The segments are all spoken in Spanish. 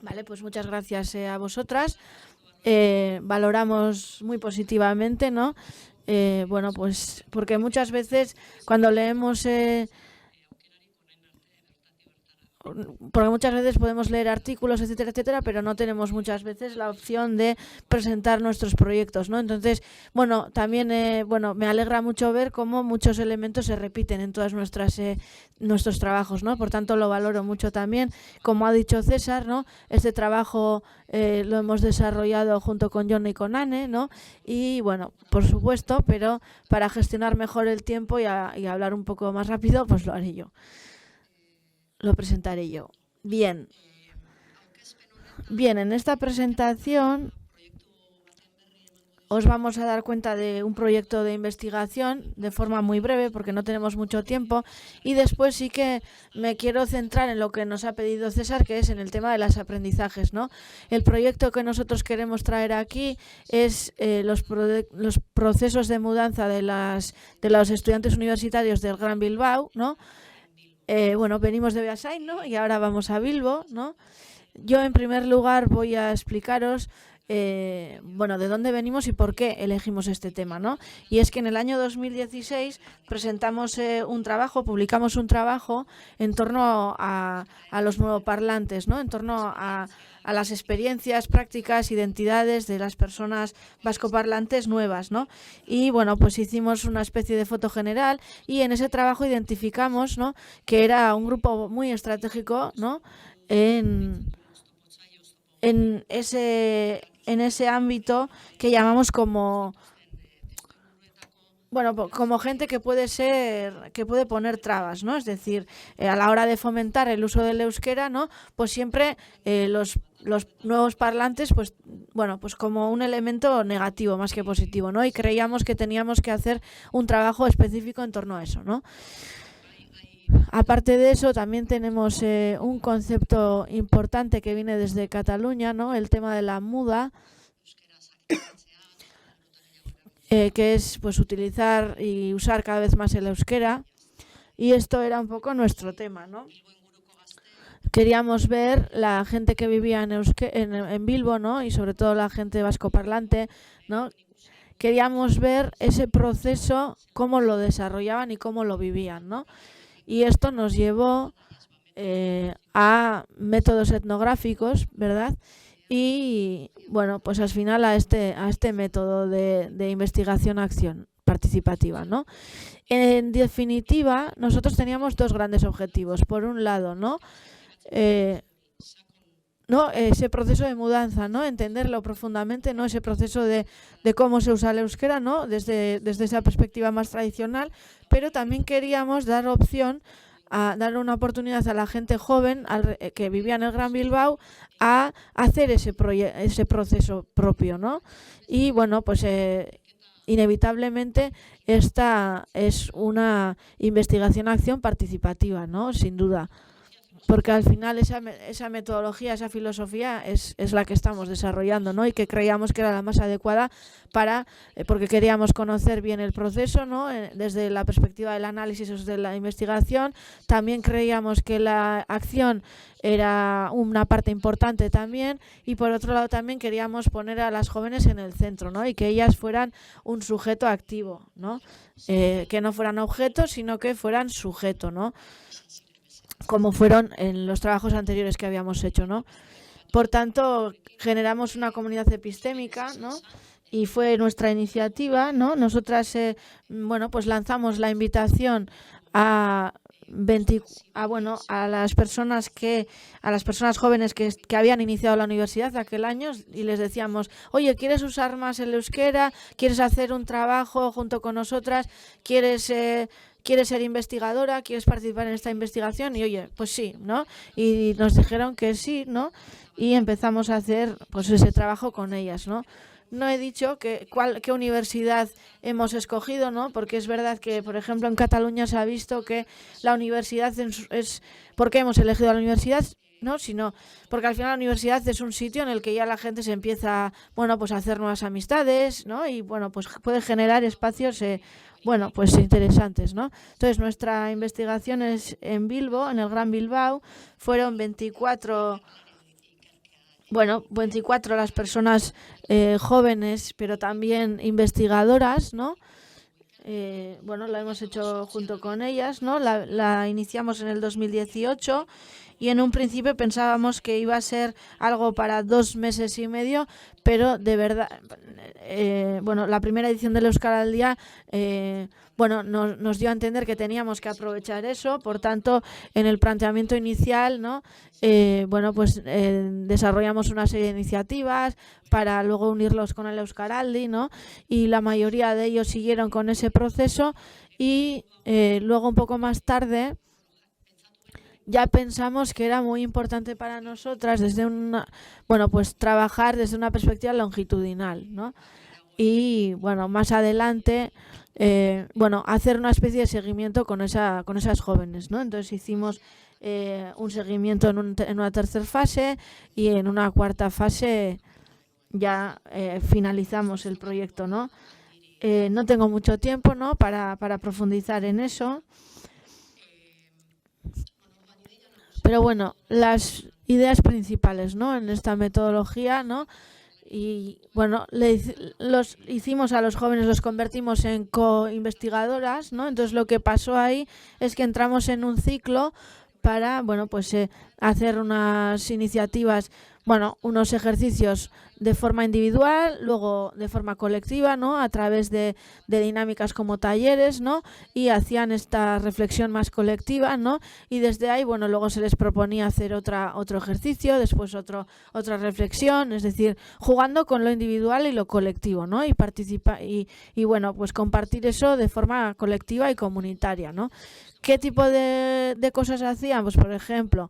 Vale, pues muchas gracias a vosotras. Valoramos muy positivamente, ¿no? Bueno, pues porque muchas veces cuando leemos porque muchas veces podemos leer artículos, etcétera, etcétera, pero no tenemos muchas veces la opción de presentar nuestros proyectos, ¿no? Entonces, bueno, también, bueno, me alegra mucho ver cómo muchos elementos se repiten en todas nuestros trabajos, ¿no? Por tanto, lo valoro mucho también. Como ha dicho César, ¿no? Este trabajo lo hemos desarrollado junto con John y con Anne, ¿no? Y bueno, por supuesto, pero para gestionar mejor el tiempo y hablar un poco más rápido, pues lo haré yo. Lo presentaré yo. Bien. Bien, en esta presentación os vamos a dar cuenta de un proyecto de investigación de forma muy breve porque no tenemos mucho tiempo y después sí que me quiero centrar en lo que nos ha pedido César, que es en el tema de los aprendizajes, ¿no? El proyecto que nosotros queremos traer aquí es los procesos de mudanza de los estudiantes universitarios del Gran Bilbao, ¿no? Bueno, venimos de Beasain, ¿no? Y ahora vamos a Bilbo, ¿no? Yo en primer lugar voy a explicaros bueno, de dónde venimos y por qué elegimos este tema, ¿no? Y es que en el año 2016 presentamos publicamos un trabajo en torno a los nuevoparlantes, ¿no? En torno a las experiencias, prácticas, identidades de las personas vascoparlantes nuevas, ¿no? Y bueno, pues hicimos una especie de foto general y en ese trabajo identificamos, ¿no? Que era un grupo muy estratégico, ¿no? En ese ámbito que llamamos como, bueno, como gente que puede poner trabas, ¿no? Es decir, a la hora de fomentar el uso del euskera, ¿no? Pues siempre los nuevos parlantes, pues bueno, pues como un elemento negativo más que positivo, ¿no? Y creíamos que teníamos que hacer un trabajo específico en torno a eso, ¿no? Aparte de eso, también tenemos un concepto importante que viene desde Cataluña, ¿no? El tema de la muda, que es pues utilizar y usar cada vez más el euskera. Y esto era un poco nuestro tema, ¿no? Queríamos ver la gente que vivía en Bilbo, ¿no? Y sobre todo la gente vascoparlante, ¿no? Queríamos ver ese proceso, cómo lo desarrollaban y cómo lo vivían, ¿no? Y esto nos llevó a métodos etnográficos, ¿verdad? Y bueno, pues al final a este método de investigación-acción participativa, ¿no? En definitiva, nosotros teníamos dos grandes objetivos. Por un lado, ¿no? ¿No? Ese proceso de mudanza, ¿no? Entenderlo profundamente, ¿no? Ese proceso de cómo se usa el euskera, ¿no? Desde esa perspectiva más tradicional, pero también queríamos dar opción a dar una oportunidad a la gente joven que vivía en el Gran Bilbao a hacer ese proceso propio, ¿no? Y bueno, pues inevitablemente esta es una investigación-acción participativa, ¿no? Sin duda. Porque al final esa metodología, esa filosofía es la que estamos desarrollando, ¿no? Y que creíamos que era la más adecuada porque queríamos conocer bien el proceso, ¿no? Desde la perspectiva del análisis, de la investigación. También creíamos que la acción era una parte importante también, y por otro lado también queríamos poner a las jóvenes en el centro, ¿no? Y que ellas fueran un sujeto activo, ¿no? Que no fueran objetos, sino que fueran sujeto, ¿no? Como fueron en los trabajos anteriores que habíamos hecho, ¿no? Por tanto, generamos una comunidad epistémica, ¿no? Y fue nuestra iniciativa, ¿no? Nosotras, bueno, pues lanzamos la invitación a las personas jóvenes que habían iniciado la universidad aquel año, y les decíamos, oye, ¿quieres usar más el euskera? ¿Quieres hacer un trabajo junto con nosotras? ¿Quieres ser investigadora? ¿Quieres participar en esta investigación? Y oye, pues sí, ¿no? Y nos dijeron que sí, ¿no? Y empezamos a hacer pues ese trabajo con ellas, ¿no? No he dicho qué universidad hemos escogido, ¿no? Porque es verdad que, por ejemplo, en Cataluña se ha visto que la universidad es... ¿Por qué hemos elegido la universidad? No, sino porque al final la universidad es un sitio en el que ya la gente se empieza, bueno, pues a hacer nuevas amistades, ¿no? Y bueno, pues puede generar espacios, bueno, pues interesantes, ¿no? Entonces nuestra investigación es en Bilbo, en el Gran Bilbao. Fueron 24 bueno, 24 las personas jóvenes, pero también investigadoras, ¿no? Bueno, la hemos hecho junto con ellas, ¿no? La iniciamos en el 2018 y en un principio pensábamos que iba a ser algo para 2 meses y medio, pero de verdad, bueno, la primera edición del Euskal al Día, bueno, nos dio a entender que teníamos que aprovechar eso, por tanto, en el planteamiento inicial, ¿no? Bueno, pues desarrollamos una serie de iniciativas para luego unirlos con el Euskaraldi, ¿no? Y la mayoría de ellos siguieron con ese proceso y luego un poco más tarde ya pensamos que era muy importante para nosotras desde una, bueno, pues trabajar desde una perspectiva longitudinal, ¿no? Y bueno, más adelante, bueno, hacer una especie de seguimiento con esas jóvenes, ¿no? Entonces hicimos un seguimiento en una tercera fase y en una cuarta fase ya finalizamos el proyecto, ¿no? No tengo mucho tiempo, ¿no? para profundizar en eso. Pero bueno, las ideas principales, ¿no? En esta metodología, ¿no? Y bueno, los hicimos a los jóvenes, los convertimos en co-investigadoras, ¿no? Entonces lo que pasó ahí es que entramos en un ciclo para, bueno, pues hacer unas iniciativas, bueno, unos ejercicios de forma individual, luego de forma colectiva, ¿no? A través de dinámicas como talleres, ¿no? Y hacían esta reflexión más colectiva, ¿no? Y desde ahí, bueno, luego se les proponía hacer otro ejercicio, después otra reflexión, es decir, jugando con lo individual y lo colectivo, ¿no? Y bueno, pues compartir eso de forma colectiva y comunitaria, ¿no? ¿Qué tipo de cosas hacían? Pues por ejemplo,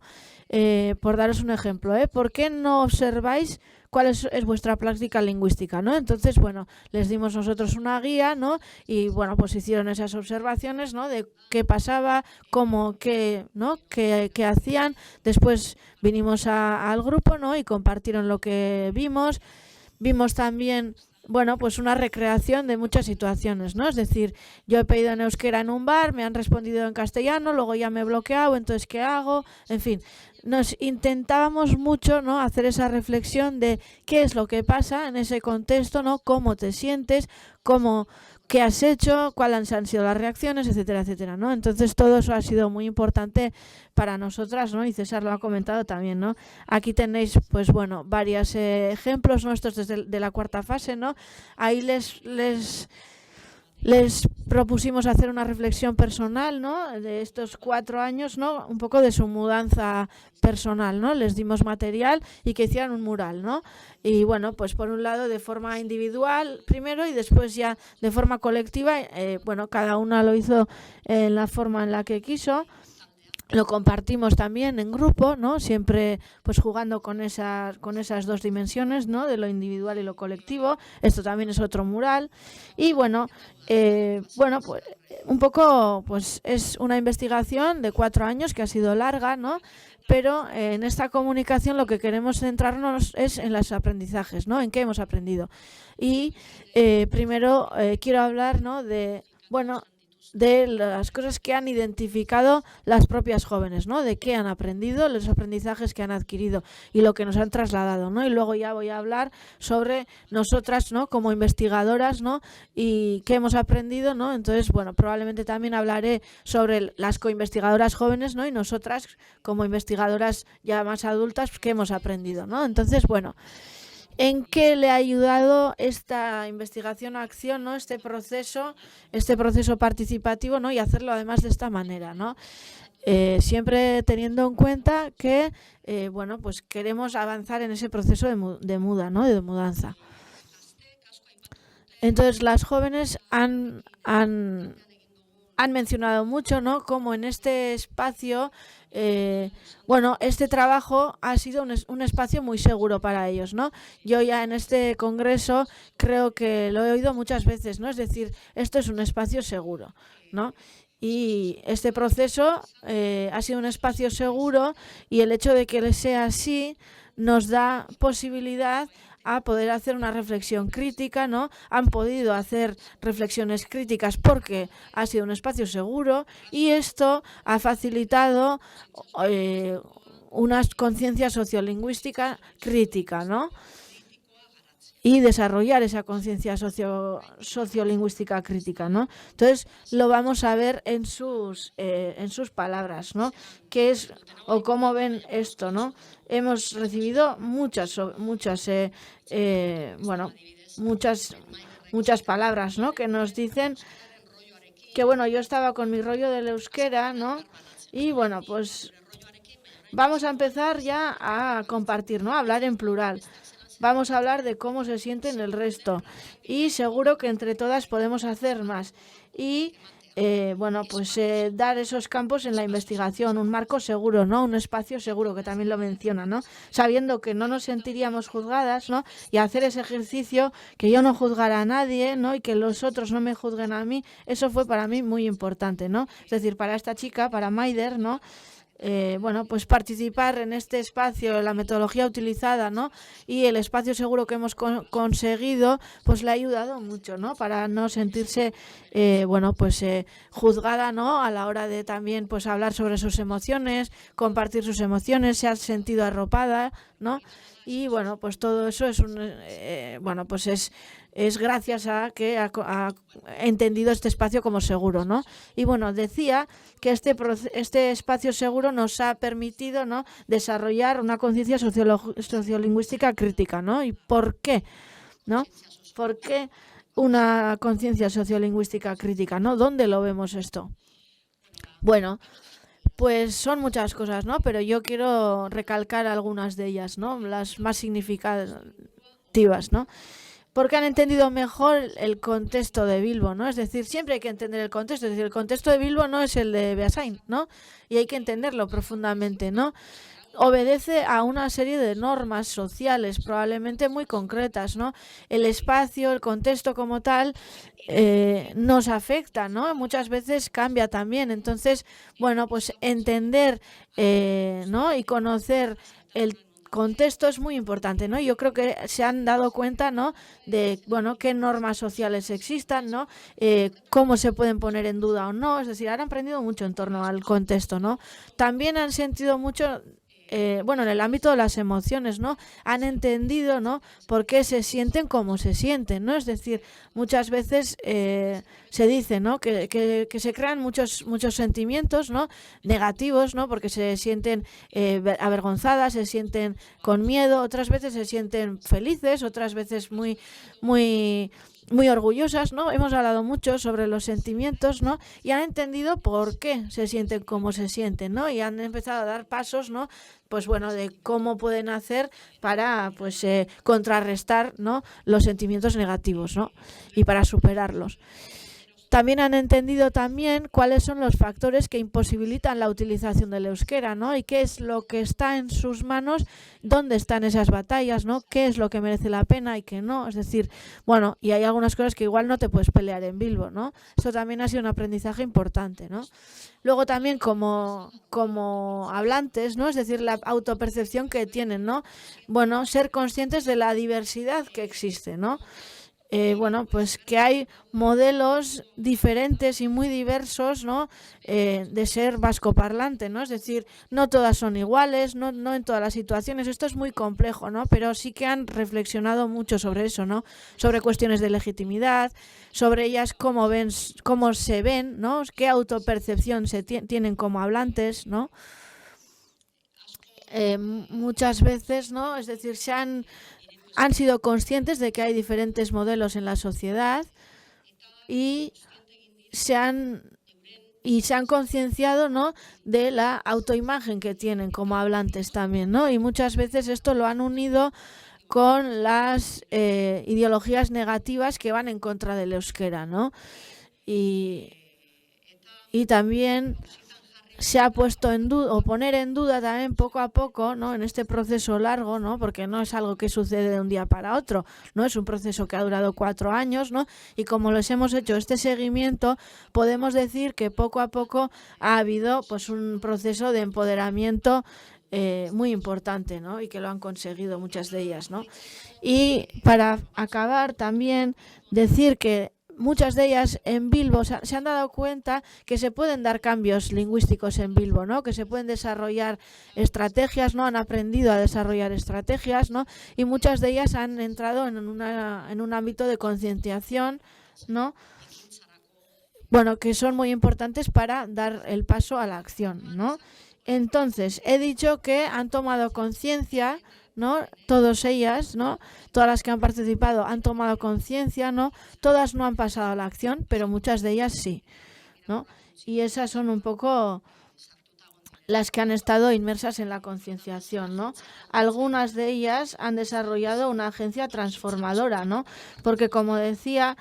por daros un ejemplo, ¿por qué no observáis cuál es vuestra práctica lingüística, ¿no? Entonces, bueno, les dimos nosotros una guía, ¿no? Y bueno, pues hicieron esas observaciones, ¿no? De qué pasaba, cómo, qué, ¿no? Qué hacían. Después vinimos al grupo, ¿no? Y compartieron lo que vimos. Vimos también, bueno, pues una recreación de muchas situaciones, ¿no? Es decir, yo he pedido en euskera en un bar, me han respondido en castellano, luego ya me he bloqueado, entonces ¿qué hago? En fin, nos intentábamos mucho, ¿no? Hacer esa reflexión de qué es lo que pasa en ese contexto, ¿no? Cómo te sientes, qué has hecho, cuáles han sido las reacciones, etcétera, etcétera, ¿no? Entonces todo eso ha sido muy importante para nosotras, ¿no? Y César lo ha comentado también, ¿no? Aquí tenéis, pues bueno, varios ejemplos nuestros desde de la cuarta fase, ¿no? Ahí les propusimos hacer una reflexión personal, ¿no? De estos 4 años, ¿no? Un poco de su mudanza personal, ¿no? Les dimos material y que hicieran un mural, ¿no? Y bueno, pues por un lado de forma individual primero y después ya de forma colectiva, bueno, cada una lo hizo en la forma en la que quiso. Lo compartimos también en grupo, ¿no? Siempre pues jugando con esas dos dimensiones, ¿no? De lo individual y lo colectivo. Esto también es otro mural. Y bueno, bueno, pues un poco pues es una investigación de 4 años que ha sido larga, ¿no? Pero en esta comunicación lo que queremos centrarnos es en los aprendizajes, ¿no? En qué hemos aprendido. Y primero quiero hablar, ¿no? De las cosas que han identificado las propias jóvenes, ¿no? De qué han aprendido, los aprendizajes que han adquirido y lo que nos han trasladado, ¿no? Y luego ya voy a hablar sobre nosotras, ¿no? Como investigadoras, ¿no? Y qué hemos aprendido, ¿no? Entonces, bueno, probablemente también hablaré sobre las coinvestigadoras jóvenes, ¿no? Y nosotras como investigadoras ya más adultas, qué hemos aprendido, ¿no? Entonces, bueno, ¿en qué le ha ayudado esta investigación a acción, ¿no? Este proceso participativo, ¿no? Y hacerlo además de esta manera, ¿no? Siempre teniendo en cuenta que, bueno, pues queremos avanzar en ese proceso de mudanza. Entonces, las jóvenes han mencionado mucho, ¿no? Como en este espacio, bueno, este trabajo ha sido un espacio muy seguro para ellos, ¿no? Yo ya en este congreso creo que lo he oído muchas veces, ¿no? Es decir, esto es un espacio seguro, ¿no? Y este proceso ha sido un espacio seguro y el hecho de que sea así nos da posibilidad a poder hacer una reflexión crítica, ¿no? Han podido hacer reflexiones críticas porque ha sido un espacio seguro y esto ha facilitado una conciencia sociolingüística crítica, ¿no? Y desarrollar esa conciencia sociolingüística crítica, ¿no? Entonces lo vamos a ver en sus palabras, ¿no? ¿Qué es o cómo ven esto, ¿no? Hemos recibido muchas palabras, ¿no? Que nos dicen que, bueno, yo estaba con mi rollo del euskera, ¿no? Y bueno, pues vamos a empezar ya a compartir, ¿no? A hablar en plural. Vamos a hablar de cómo se sienten el resto y seguro que entre todas podemos hacer más y dar esos campos en la investigación, un marco seguro, ¿no? Un espacio seguro, que también lo menciona, ¿no? Sabiendo que no nos sentiríamos juzgadas, ¿no? Y hacer ese ejercicio, que yo no juzgara a nadie, ¿no? Y que los otros no me juzguen a mí, eso fue para mí muy importante, ¿no? Es decir, para esta chica, para Maider, ¿no? Pues participar en este espacio, la metodología utilizada, ¿no? Y el espacio seguro que hemos conseguido, pues le ha ayudado mucho, ¿no? Para no sentirse, juzgada, ¿no? A la hora de también, pues hablar sobre sus emociones, compartir sus emociones, se ha sentido arropada, ¿no? Y bueno, pues todo eso es gracias a que ha entendido este espacio como seguro, ¿no? Y bueno, decía que este espacio seguro nos ha permitido, ¿no? Desarrollar una conciencia sociolingüística crítica, ¿no? ¿Y por qué? ¿No? ¿Por qué una conciencia sociolingüística crítica, ¿no? ¿Dónde lo vemos esto? Bueno, pues son muchas cosas, ¿no? Pero yo quiero recalcar algunas de ellas, ¿no? Las más significativas, ¿no? Porque han entendido mejor el contexto de Bilbo, ¿no? Es decir, siempre hay que entender el contexto. Es decir, el contexto de Bilbo no es el de Beasain, ¿no? Y hay que entenderlo profundamente, ¿no? Obedece a una serie de normas sociales probablemente muy concretas, ¿no? El espacio, el contexto como tal, nos afecta, ¿no? Muchas veces cambia también. Entonces, bueno, pues entender, ¿no? Y conocer el contexto es muy importante, ¿no? Yo creo que se han dado cuenta, ¿no? De, bueno, qué normas sociales existan, ¿no? Cómo se pueden poner en duda o no. Es decir, han aprendido mucho en torno al contexto, ¿no? También han sentido mucho, en el ámbito de las emociones, ¿no? Han entendido, ¿no? Por qué se sienten como se sienten, ¿no? Es decir, muchas veces se dice, ¿no? Que se crean muchos sentimientos, ¿no? Negativos, ¿no? Porque se sienten avergonzadas, se sienten con miedo, otras veces se sienten felices, otras veces muy orgullosas, ¿no? Hemos hablado mucho sobre los sentimientos, ¿no? Y han entendido por qué se sienten como se sienten, ¿no? Y han empezado a dar pasos, ¿no? Pues bueno, de cómo pueden hacer para, pues, contrarrestar, ¿no? Los sentimientos negativos, ¿no? Y para superarlos. También han entendido también cuáles son los factores que imposibilitan la utilización del euskera, ¿no? Y qué es lo que está en sus manos, dónde están esas batallas, ¿no? Qué es lo que merece la pena y qué no. Es decir, bueno, y hay algunas cosas que igual no te puedes pelear en Bilbo, ¿no? Eso también ha sido un aprendizaje importante, ¿no? Luego también como hablantes, ¿no? Es decir, la autopercepción que tienen, ¿no? Bueno, ser conscientes de la diversidad que existe, ¿no? Pues que hay modelos diferentes y muy diversos, ¿no? De ser vascoparlante, ¿no? Es decir, no todas son iguales, no en todas las situaciones. Esto es muy complejo, ¿no? Pero sí que han reflexionado mucho sobre eso, ¿no? Sobre cuestiones de legitimidad, sobre ellas cómo se ven, ¿no? Qué autopercepción tienen como hablantes, ¿no? Muchas veces, ¿no? Es decir, han sido conscientes de que hay diferentes modelos en la sociedad y se han concienciado, ¿no? De la autoimagen que tienen como hablantes también, ¿no? Y muchas veces esto lo han unido con las ideologías negativas que van en contra del euskera, ¿no? Y también se ha puesto en duda, o poner en duda también poco a poco, ¿no? En este proceso largo, ¿no? Porque no es algo que sucede de un día para otro, ¿no? Es un proceso que ha durado 4 años, ¿no? Y como les hemos hecho este seguimiento, podemos decir que poco a poco ha habido, pues, un proceso de empoderamiento muy importante, ¿no? Y que lo han conseguido muchas de ellas, ¿no? Y para acabar también decir que muchas de ellas en Bilbo se han dado cuenta que se pueden dar cambios lingüísticos en Bilbo, ¿no? Que se pueden desarrollar estrategias, ¿no? Han aprendido a desarrollar estrategias, ¿no? Y muchas de ellas han entrado en un ámbito de concienciación, ¿no? Bueno, que son muy importantes para dar el paso a la acción, ¿no? Entonces, he dicho que han tomado conciencia, ¿no? Todas ellas, ¿no? Todas las que han participado han tomado conciencia, ¿no? Todas no han pasado a la acción, pero muchas de ellas sí, ¿no? Y esas son un poco las que han estado inmersas en la concienciación, ¿no? Algunas de ellas han desarrollado una agencia transformadora, ¿no? Porque, como decía,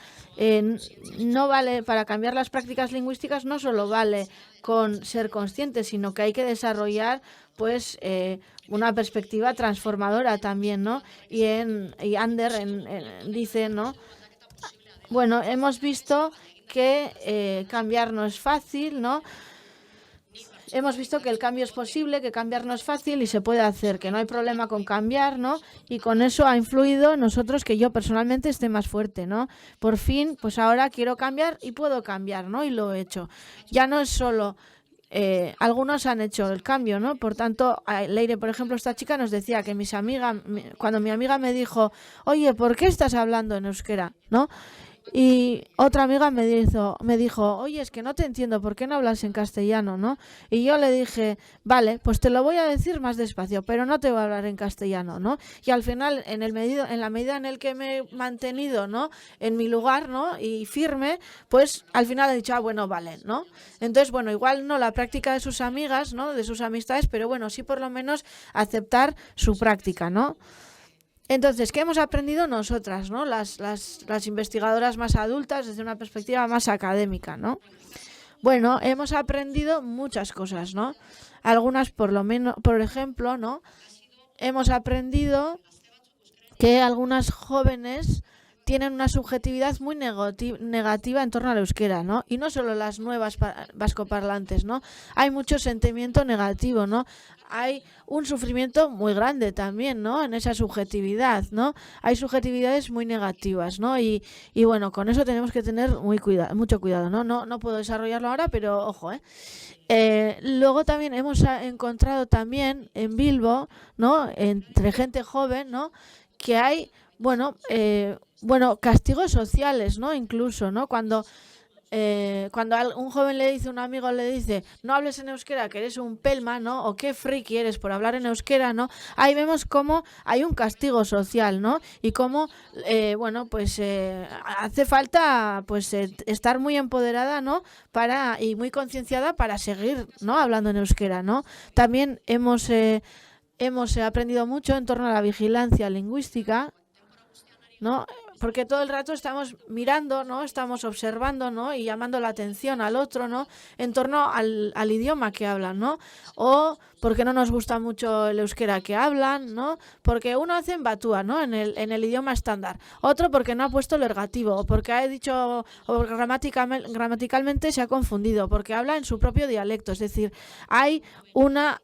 no vale, para cambiar las prácticas lingüísticas no solo vale con ser conscientes, sino que hay que desarrollar, pues, una perspectiva transformadora también, ¿no? Y Ander dice, ¿no? Bueno, hemos visto que cambiar no es fácil, ¿no? Hemos visto que el cambio es posible, que cambiar no es fácil y se puede hacer, que no hay problema con cambiar, ¿no? Y con eso ha influido en nosotros que yo personalmente esté más fuerte, ¿no? Por fin, pues ahora quiero cambiar y puedo cambiar, ¿no? Y lo he hecho. Ya no es solo... algunos han hecho el cambio, ¿no? Por tanto, Leire, por ejemplo, esta chica nos decía que cuando mi amiga me dijo, oye, ¿por qué estás hablando en euskera? ¿No? Y otra amiga me dijo, oye, es que no te entiendo, ¿por qué no hablas en castellano, no? Y yo le dije, vale, pues te lo voy a decir más despacio, pero no te voy a hablar en castellano, ¿no? Y al final, en la medida en el que me he mantenido, ¿no? En mi lugar, ¿no? Y firme, pues al final he dicho, bueno, vale, ¿no? Entonces, bueno, igual no la práctica de sus amigas, ¿no? De sus amistades, pero bueno, sí por lo menos aceptar su práctica, ¿no? Entonces, ¿qué hemos aprendido nosotras, ¿no? Las investigadoras más adultas desde una perspectiva más académica, ¿no? Bueno, hemos aprendido muchas cosas, ¿no? Algunas, por ejemplo, ¿no? Hemos aprendido que algunas jóvenes tienen una subjetividad muy negativa en torno al euskera, ¿no? Y no solo las nuevas vascoparlantes, ¿no? Hay mucho sentimiento negativo, ¿no? Hay un sufrimiento muy grande también, ¿no? En esa subjetividad, ¿no? Hay subjetividades muy negativas, ¿no? Y bueno, con eso tenemos que tener mucho cuidado, ¿no? No puedo desarrollarlo ahora, pero ojo, ¿eh? Luego también hemos encontrado también en Bilbo, ¿no? Entre gente joven, ¿no? Que hay, bueno, castigos sociales, ¿no? Incluso, ¿no? Cuando un joven le dice, un amigo le dice, no hables en euskera, que eres un pelma, ¿no? O qué friki eres por hablar en euskera, ¿no? Ahí vemos cómo hay un castigo social, ¿no? Y cómo, hace falta, pues, estar muy empoderada, ¿no? Y muy concienciada para seguir, ¿no? Hablando en euskera, ¿no? También hemos aprendido mucho en torno a la vigilancia lingüística, ¿no? Porque todo el rato estamos mirando, ¿no? Estamos observando, ¿no? Y llamando la atención al otro, ¿no? En torno al idioma que hablan, ¿no? O porque no nos gusta mucho el euskera que hablan, ¿no? Porque uno hace en batúa, ¿no? En el idioma estándar. Otro porque no ha puesto el ergativo, o porque ha dicho, o gramaticalmente se ha confundido, porque habla en su propio dialecto. Es decir, hay una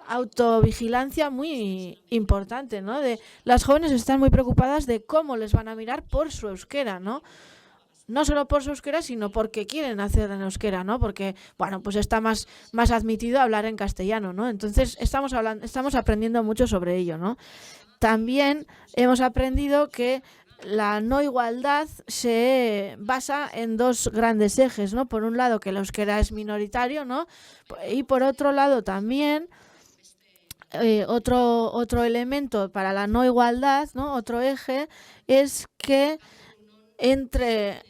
autovigilancia muy importante, ¿no? Las jóvenes están muy preocupadas de cómo les van a mirar por su euskera, ¿no? No solo por su euskera, sino porque quieren hacer en euskera, ¿no? Porque, bueno, pues está más admitido hablar en castellano, ¿no? Entonces estamos aprendiendo mucho sobre ello, ¿no? También hemos aprendido que la no igualdad se basa en dos grandes ejes, ¿no? Por un lado, que el euskera es minoritario, ¿no? Y por otro lado también otro elemento para la no igualdad, ¿no? Otro eje es que entre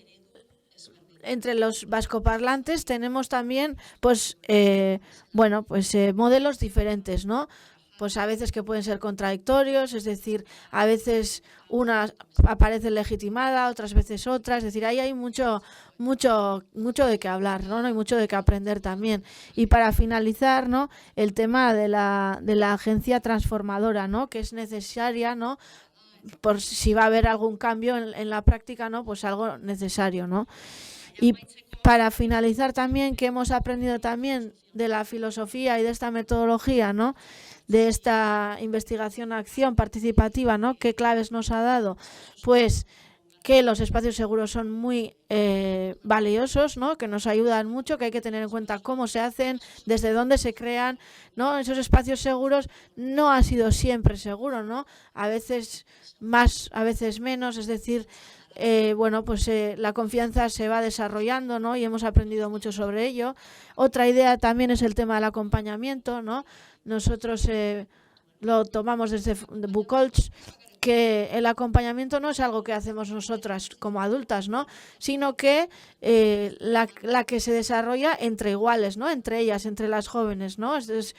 los vascoparlantes tenemos también, pues, modelos diferentes, ¿no? Pues a veces que pueden ser contradictorios, es decir, a veces una aparece legitimada, otras veces otra, es decir, ahí hay mucho de qué hablar, ¿no? Hay mucho de qué aprender también. Y para finalizar, ¿no? El tema de la agencia transformadora, ¿no? Que es necesaria, ¿no? Por si va a haber algún cambio en la práctica, ¿no? Pues algo necesario, ¿no? Y para finalizar también, que hemos aprendido también de la filosofía y de esta metodología, ¿no? De esta investigación-acción participativa, ¿no? ¿Qué claves nos ha dado? Pues que los espacios seguros son muy valiosos, ¿no? Que nos ayudan mucho, que hay que tener en cuenta cómo se hacen, desde dónde se crean, ¿no? Esos espacios seguros no ha sido siempre seguro, ¿no? A veces más, a veces menos, es decir, bueno, pues la confianza se va desarrollando, ¿no? Y hemos aprendido mucho sobre ello. Otra idea también es el tema del acompañamiento, ¿no? Nosotros lo tomamos desde Buchholz, que el acompañamiento no es algo que hacemos nosotras como adultas, ¿no? Sino que la que se desarrolla entre iguales, ¿no? Entre ellas, entre las jóvenes, ¿no? Es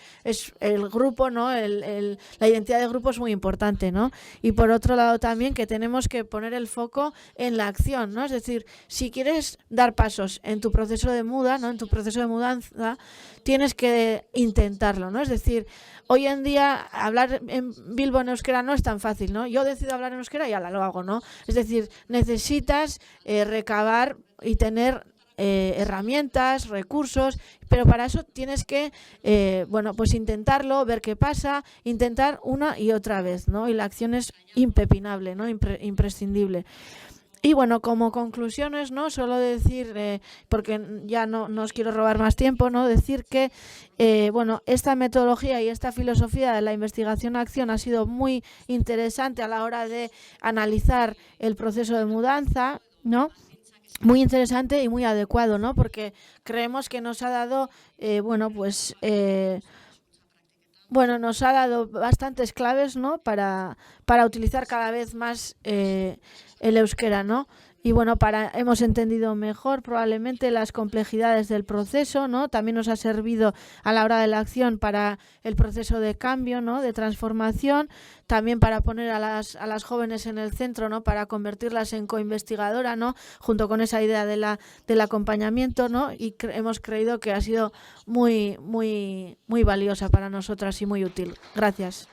el grupo, ¿no? La identidad de grupo es muy importante, ¿no? Y por otro lado también que tenemos que poner el foco en la acción, ¿no? Es decir, si quieres dar pasos en tu proceso de muda, ¿no? En tu proceso de mudanza, tienes que intentarlo, ¿no? Es decir, hoy en día hablar en Bilbo en euskera no es tan fácil, ¿no? Yo decido hablar en euskera y ahora lo hago, ¿no? Es decir, necesitas recabar y tener herramientas, recursos, pero para eso tienes que, bueno, pues intentarlo, ver qué pasa, intentar una y otra vez, ¿no? Y la acción es impepinable, ¿no? Imprescindible. Y bueno, como conclusiones, ¿no? Solo decir, porque ya no os quiero robar más tiempo, ¿no? Decir que, bueno, esta metodología y esta filosofía de la investigación-acción ha sido muy interesante a la hora de analizar el proceso de mudanza, ¿no? Muy interesante y muy adecuado, ¿no? Porque creemos que nos ha dado, bueno, pues... bueno, nos ha dado bastantes claves, ¿no? Para utilizar cada vez más el euskera, ¿no? Y bueno, hemos entendido mejor probablemente las complejidades del proceso, ¿no? También nos ha servido a la hora de la acción para el proceso de cambio, ¿no? De transformación, también para poner a las jóvenes en el centro, ¿no? Para convertirlas en coinvestigadora, ¿no? Junto con esa idea del acompañamiento, ¿no? Y hemos creído que ha sido muy valiosa para nosotras y muy útil. Gracias.